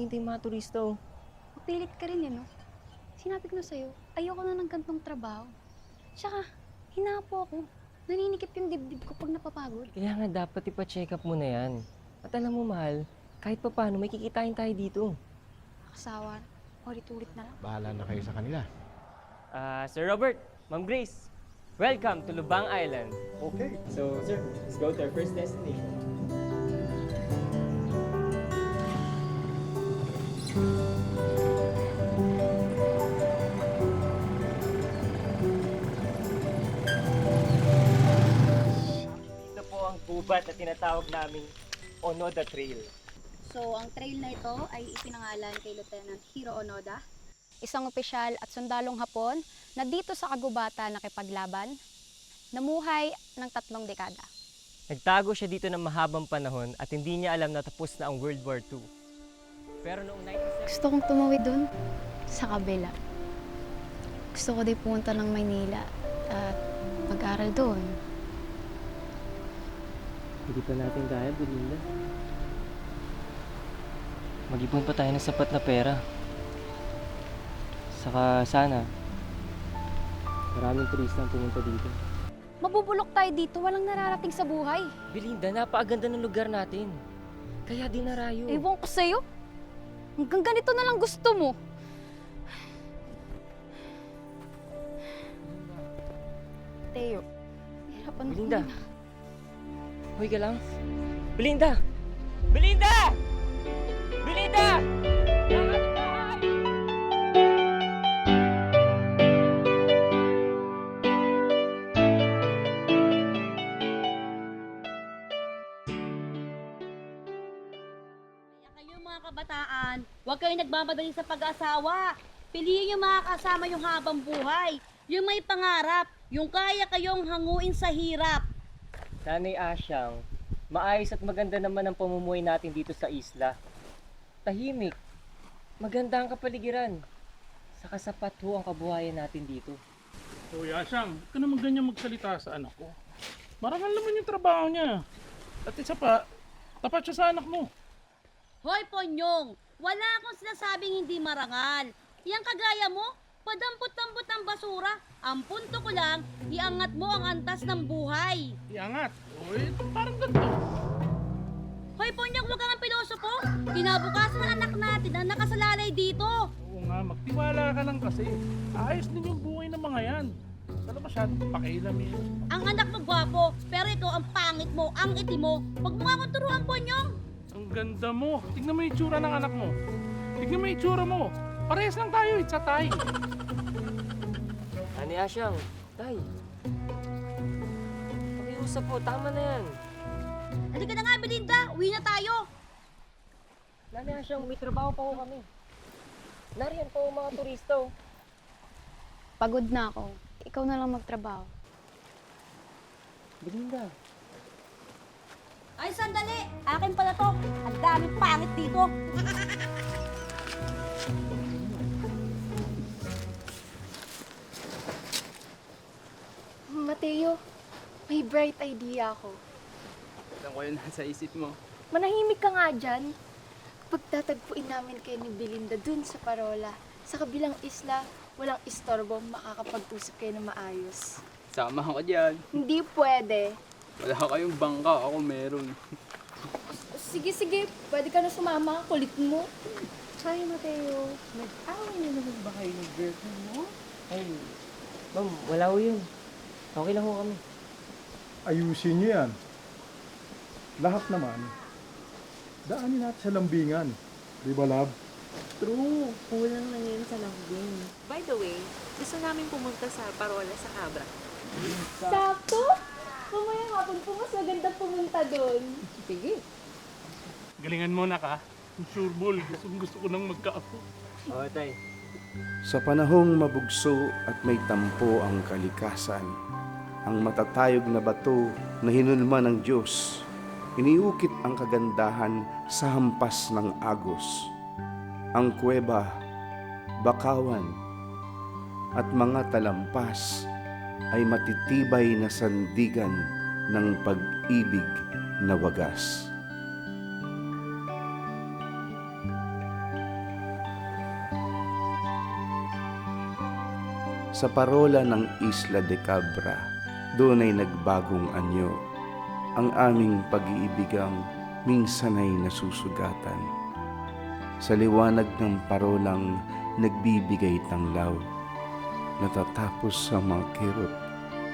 naghihintay yung mga turista, oh. Mapilit ka rin, no? Sinabi ko na sa'yo, ayoko na ng gantong trabaho. Tsaka, hinapo ako. Naninikip yung dibdib ko pag napapagod. Kaya nga dapat ipa-check up mo na yan. At alam mo, mahal, kahit pa paano, may kikitain tayo dito. Nakasawa. Ulit-ulit na lang. Bahala na kayo sa kanila. Sir Robert, Ma'am Grace, welcome to Lubang Island. Okay. So, sir, let's go to our first destination. Ito po ang gubat na tinatawag naming Onoda Trail. So, ang trail na ito ay ipinangalan kay Lieutenant Hiro Onoda, isang opisyal at sundalong Hapon na dito sa kagubatan nakipaglaban, namuhay ng 3 dekada. Nagtago siya dito ng mahabang panahon at hindi niya alam na tapos na ang World War II. Pero noong 1970... Gusto kong tumawid dun sa kabila. Gusto ko din pumunta ng Maynila at mag-aral doon. Hindi pa natin kaya, Belinda. Mag-ipon pa tayo ng sapat na pera. Saka sana, maraming turista ang pumunta dito. Mabubulok tayo dito, walang nararating sa buhay. Belinda, napakaganda ng lugar natin. Kaya dinarayo. Ewan ko sa'yo. Hanggang ganito na lang gusto mo. Teo, hirapan ako. Belinda. Hoy ka lang. Belinda! Belinda! Belinda! Kayo mga kabataan, huwag kayong nagmamadali sa pag-asawa. Piliin yung mga kasama yung habang buhay. Yung may pangarap, yung kaya kayong hanguin sa hirap. Nanay Asyang, maayos at maganda naman ang pamumuhay natin dito sa isla. Tahimik, maganda ang kapaligiran. Saka sapat ho ang kabuhayan natin dito. Uy, Asyang, huwag ka naman ganyan magsalita sa anak ko. Marangal naman yung trabaho niya. At isa pa, tapat siya sa anak mo. Hoy Ponyong, wala akong sinasabing hindi marangal. Yang kagaya mo, padampot-dampot ang basura. Ang punto ko lang, iangat mo ang antas ng buhay. Iangat. Uy, parang ganito. Hoy Ponyong, huwag kang pilosopo. Kinabukasan ng anak natin ang nakasalalay dito. Oo nga, magtiwala ka lang kasi. Ayos din yung buhay ng mga yan. Wala masyadong pakialam eh. Ang anak mo gwapo, pero ikaw ang pangit mo, ang itim mo. Huwag mo nga akong turuan, Ponyong. Ang ganda mo. Tignan mo yung itsura ng anak mo. Tignan mo yung itsura mo. Parehas lang tayo, it's a tie. Nanay Asyang, tay. Pakiusap po, tama na yan. Halika na nga, Belinda. Uwi na tayo. Nanay Asyang, may trabaho pa ho kami. Nariyan po ang mga turista. Oh. Pagod na ako. Ikaw na lang magtrabaho. Belinda, Ay, sandali! Akin pala to. Ang daming pangit dito. Mateo, may bright idea ako. Alam ko yun nasa isip mo. Manahimik ka nga dyan. Pagtatagpuin namin kayo ni Belinda dun sa Parola, sa kabilang isla, walang istorbo, makakapag-usap kayo na maayos. Sama ako dyan. Hindi pwede. Wala kayong bangka, ako meron. Sige, pwede ka na sumama, kulit mo. hi Mateo. Nag-away na naman ba kayo ng girlfriend mo? Ay, ma'am, wala ho yun. Okay lang ho kami. Ayusin niyo yan. Lahat naman, daanin natin sa lambingan. Di ba, love? True. Kulang lang yun sa lambing. By the way, gusto namin pumunta sa Parola sa Cabra. Sakto? Mamaya hapon po, mas maganda pumunta dun. Sige. Galingan mo na ka. Sure ball, gusto ko nang magkaapo. Oo, tay. Sa panahong mabugso at may tampo ang kalikasan, ang matatayog na bato na hinulma ng Diyos, iniukit ang kagandahan sa hampas ng agos. Ang kuweba, bakawan, at mga talampas ay matitibay na sandigan ng pag-ibig na wagas. Sa parola ng Isla de Cabra, doon ay nagbagong anyo. Ang aming pag-iibigang minsan ay nasusugatan. Sa liwanag ng parolang nagbibigay tanglaw, natatapos sa mga kirot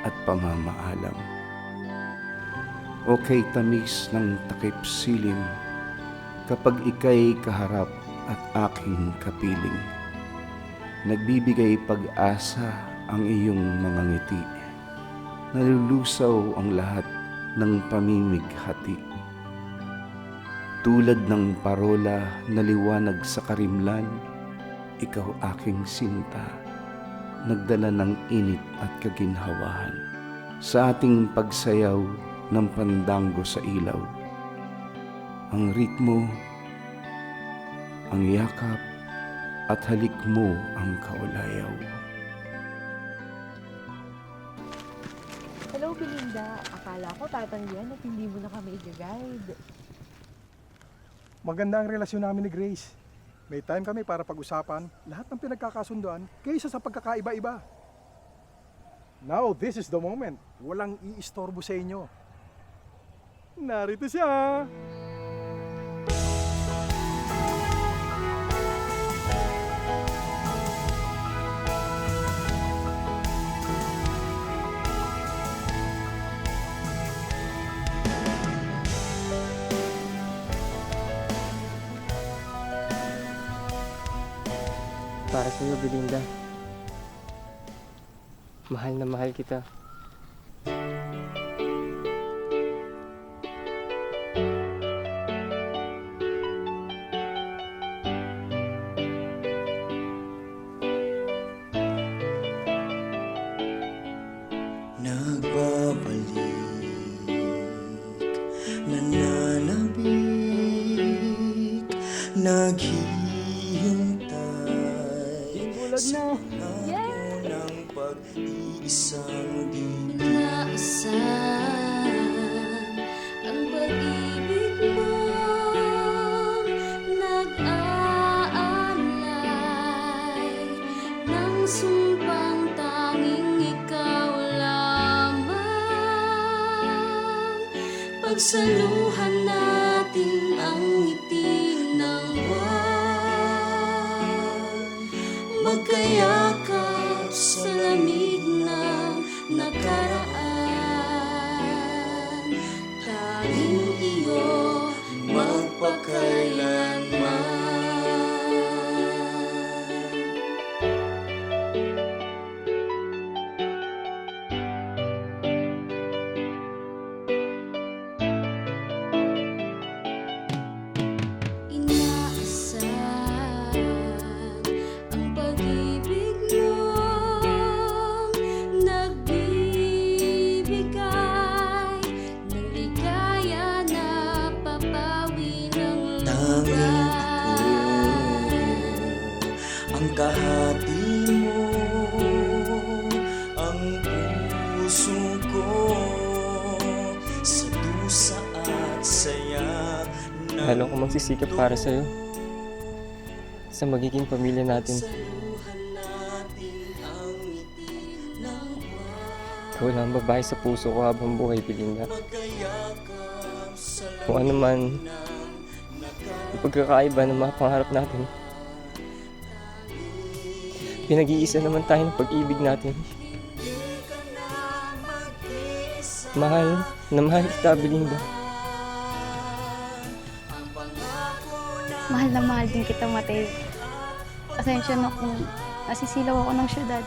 at pamamaalam. O kay tamis ng takip silim, kapag ika'y kaharap at aking kapiling, nagbibigay pag-asa ang iyong mga ngiti. Nalulusaw ang lahat ng pamimighati. Tulad ng parola na liwanag sa karimlan, ikaw aking sinta, nagdala ng init at kaginhawahan. Sa ating pagsayaw ng pandango sa ilaw, ang ritmo, ang yakap, at halik mo ang kaulayaw. Hello, Belinda. Akala ko tatanggihan at hindi mo na kami i-guide. Maganda ang relasyon namin ni Grace. May time kami para pag-usapan lahat ng pinagkakasunduan kaysa sa pagkakaiba-iba. Now, this is the moment. Walang iistorbo sa inyo. Narito siya! Para sa'yo, Belinda. Mahal na mahal kita. Nagbabalik, nananabik, naghihintay. Bulog na. Ako ng pag-iisang di Inaasahan ang pag-ibig mo, nag-aalay ng sumpang tanging ikaw lamang. Pagsaluhan natin ang ngiti ng buwan, magkayakap sa lamig ng nakaraan, tanging iyo magpakailanman. Inaasahan ang pag-ibig mong nagbibigay ng ligaya na papawi ng tanging ako, ang kahati mo, ang puso ko, sa dusa at saya ng Lalo ko magsisikap para sa'yo. Sa magiging pamilya natin. saluhan natin ang ngiti ng buwan, Ikaw lang ang babae sa puso ko habang buhay, Belinda. magkayakap sa Kung ano man yung pagkakaiba ng mga pangarap natin, pinag-iisa naman tayo ng pag-ibig natin. Mahal na mahal kita, Belinda. Mahal na mahal din kita, Mateo. Pasensya na kung nasisilaw ako ng syudad.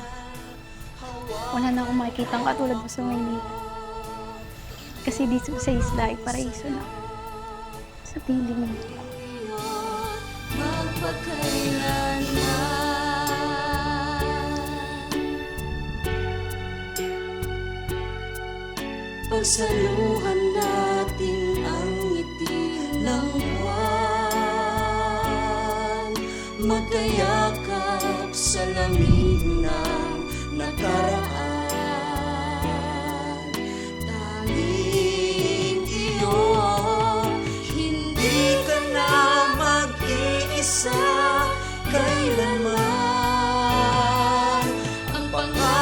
Wala na akong makikita ang katulad mo sa Maynila. Kasi dito sa isla ay paraiso na. Sa piling mo. Pagsaluhan natin ang ngiti ng buwan, magkayakap sa lamig ng nakaraan, tanging iyo, hindi ka na mag-iisa kailanman. Ang pangarap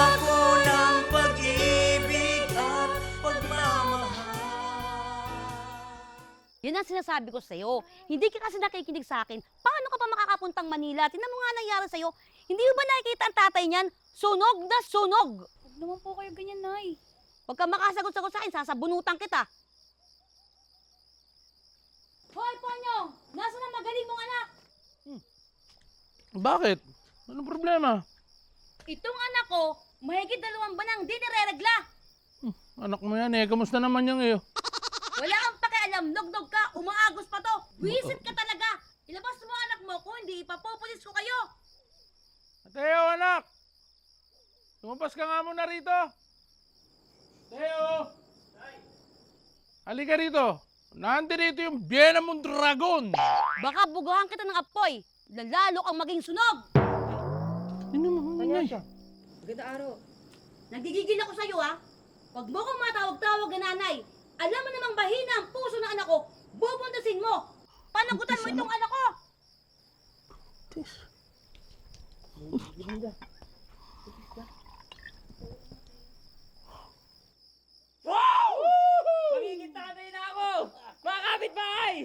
Yan ang sinasabi ko sa'yo. Hindi ka kasi nakikinig sa akin. Paano ka pa makakapuntang Manila? Tingnan mo nga nangyari sa'yo. Hindi mo ba nakikita ang tatay niyan? Sunog na sunog! Huwag naman po kayo ganyan, Nay. Huwag ka makasagot-sagot sa akin, sasabunutan kita. Hoy, Ponyo! Nasaan ang magaling mong anak? Bakit? Anong problema? Itong anak ko, mahigit 2 buwan di nireregla. Anak mo yan eh. Kamusta naman yung iyo? Wala kang pakialam, nognog ka, umaagos pa to. Wisit ka talaga. Ilabas mo ang anak mo, kung hindi, ipapupulis ko kayo. Teo, anak! Lumabas ka nga muna rito. Teo! Halika rito. Nandito yung biyena mong dragon. Baka bugahan kita ng apoy. Lalo kang maging sunog. Kanya siya. Maganda araw. Nagigigil ako sa'yo, ha? Huwag mo kong matawag-tawag na nanay. Alam mo namang bahina ang puso ng anak ko. Bubundasin mo. Panagutan mo itong anak ko. Magiging tatay na ako! Mga kapitbahay!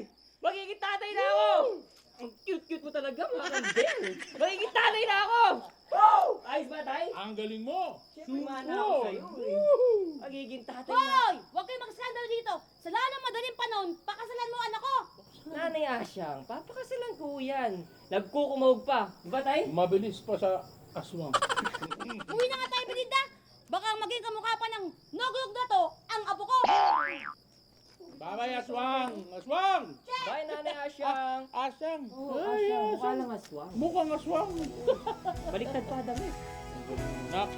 Magiging tatay na ako! Ang cute-cute mo talaga, mga kandel! Magiging tatay na ako! Ayos ba, tay? Ang galing mo. Siyempre, mana ako sa'yo eh. Magiging tatay na. Hoy! Huwag kayong mag-skandal dito. Sa lalong madaling panahon, pakasalan mo anak ko. Nanay Asyang, papakasalan ko yan. Nagkukumawag pa. Di ba, tay? Mabilis pa sa aswang. Uwi na nga tayo, Belinda. Baka maging kamukha pa ng nogulog na to ang apo ko. Babay, aswang! Aswang! Bye, Nanay Asyang! Asang! Oo, Ay, Asyang. Mukha asang. lang aswang. Mukhang aswang. Baliktad pa damit. Nak.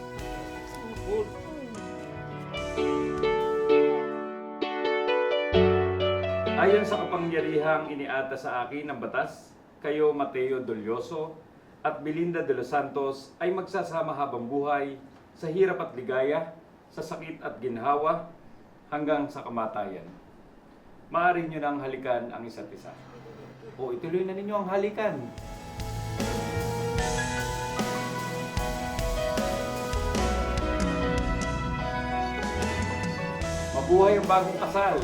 Cool. Ayon sa kapangyarihang iniata sa akin ng batas, kayo Mateo Dolioso at Belinda de los Santos ay magsasama habang buhay sa hirap at ligaya, sa sakit at ginhawa, hanggang sa kamatayan. Maaari nyo nang halikan ang isa't isa. O ituloy na ninyo ang halikan. Mabuhay ang bagong kasal!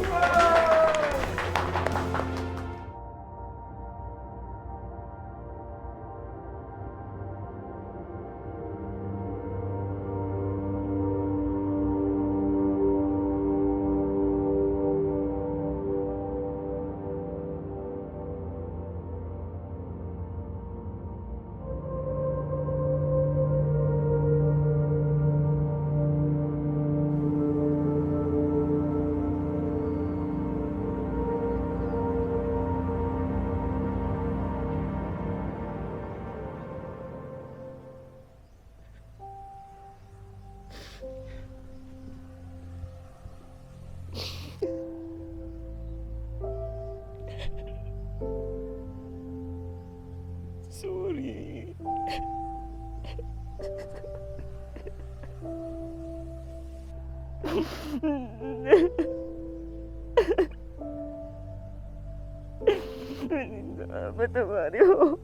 Sorry. Belinda, patawarin mo.